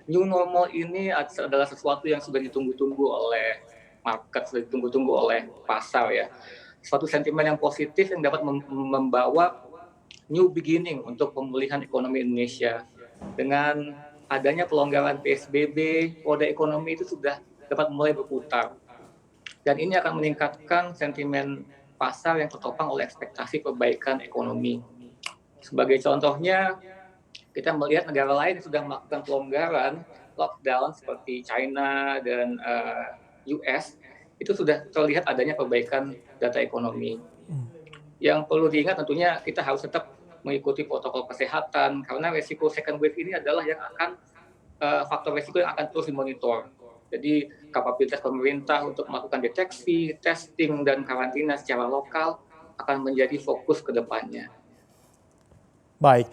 new normal ini adalah sesuatu yang sudah ditunggu-tunggu oleh market, sudah ditunggu-tunggu oleh pasar ya. Suatu sentimen yang positif yang dapat membawa new beginning untuk pemulihan ekonomi Indonesia. Dengan adanya pelonggaran PSBB, roda ekonomi itu sudah dapat mulai berputar. Dan ini akan meningkatkan sentimen pasar yang tertopang oleh ekspektasi perbaikan ekonomi. Sebagai contohnya, kita melihat negara lain yang sudah melakukan pelonggaran lockdown seperti China dan US, itu sudah terlihat adanya perbaikan data ekonomi. Yang perlu diingat tentunya kita harus tetap mengikuti protokol kesehatan karena resiko second wave ini adalah yang akan faktor resiko yang akan terus dimonitor. Jadi kapabilitas pemerintah untuk melakukan deteksi, testing, dan karantina secara lokal akan menjadi fokus ke depannya. Baik,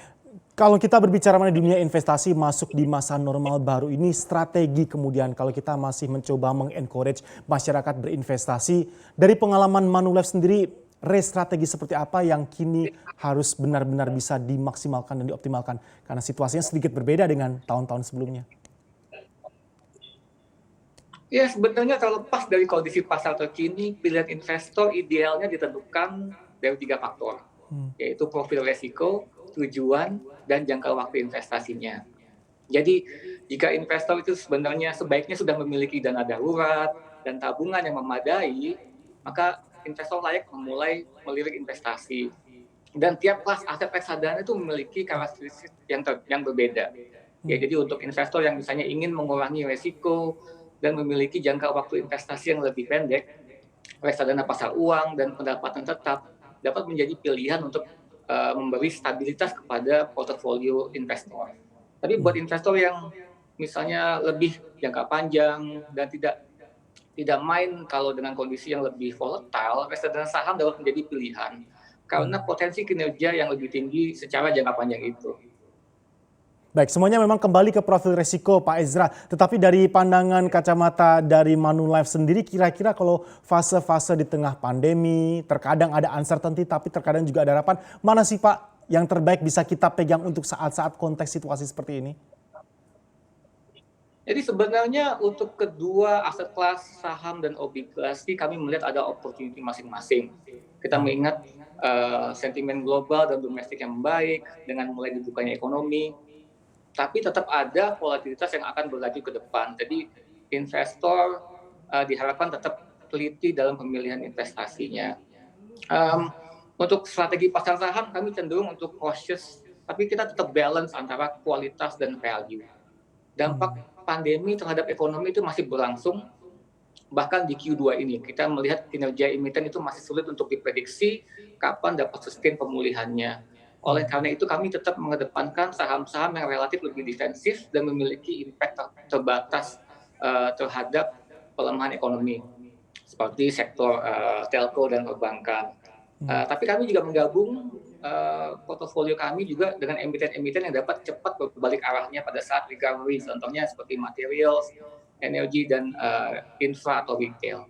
kalau kita berbicara mengenai dunia investasi masuk di masa normal baru ini, strategi kemudian kalau kita masih mencoba meng-encourage masyarakat berinvestasi, dari pengalaman Manulife sendiri, strategi seperti apa yang kini harus benar-benar bisa dimaksimalkan dan dioptimalkan? Karena situasinya sedikit berbeda dengan tahun-tahun sebelumnya. Ya, sebenarnya terlepas dari kondisi pasar terkini, pilihan investor idealnya ditentukan dari 3 faktor, yaitu profil resiko, tujuan, dan jangka waktu investasinya. Jadi, jika investor itu sebenarnya sebaiknya sudah memiliki dana darurat dan tabungan yang memadai, maka investor layak memulai melirik investasi. Dan tiap kelas aset reksadana itu memiliki karakteristik yang berbeda. Ya, jadi untuk investor yang misalnya ingin mengurangi resiko dan memiliki jangka waktu investasi yang lebih pendek, reksadana pasar uang dan pendapatan tetap dapat menjadi pilihan untuk memberi stabilitas kepada portofolio investor. Tapi buat investor yang misalnya lebih jangka panjang dan tidak main kalau dengan kondisi yang lebih volatile, reksadana saham dapat menjadi pilihan karena potensi kinerja yang lebih tinggi secara jangka panjang itu. Baik, semuanya memang kembali ke profil resiko Pak Ezra. Tetapi dari pandangan kacamata dari Manulife sendiri, kira-kira kalau fase-fase di tengah pandemi, terkadang ada uncertainty tapi terkadang juga ada harapan, mana sih Pak yang terbaik bisa kita pegang untuk saat-saat konteks situasi seperti ini? Jadi sebenarnya untuk kedua aset kelas saham dan obligasi kami melihat ada opportunity masing-masing. Kita mengingat sentimen global dan domestik yang baik dengan mulai dibukanya ekonomi, tapi tetap ada volatilitas yang akan berlanjut ke depan. Jadi investor diharapkan tetap teliti dalam pemilihan investasinya. Untuk strategi pasar saham kami cenderung untuk cautious, tapi kita tetap balance antara kualitas dan value. Dampak pandemi terhadap ekonomi itu masih berlangsung, bahkan di Q2 ini kita melihat kinerja emiten itu masih sulit untuk diprediksi kapan dapat sustain pemulihannya. Oleh karena itu kami tetap mengedepankan saham-saham yang relatif lebih defensif dan memiliki impact terbatas terhadap pelemahan ekonomi seperti sektor telco dan perbankan. Tapi kami juga menggabung portofolio kami juga dengan emiten-emiten yang dapat cepat berbalik arahnya pada saat recovery, contohnya seperti materials, energi, dan infra atau retail.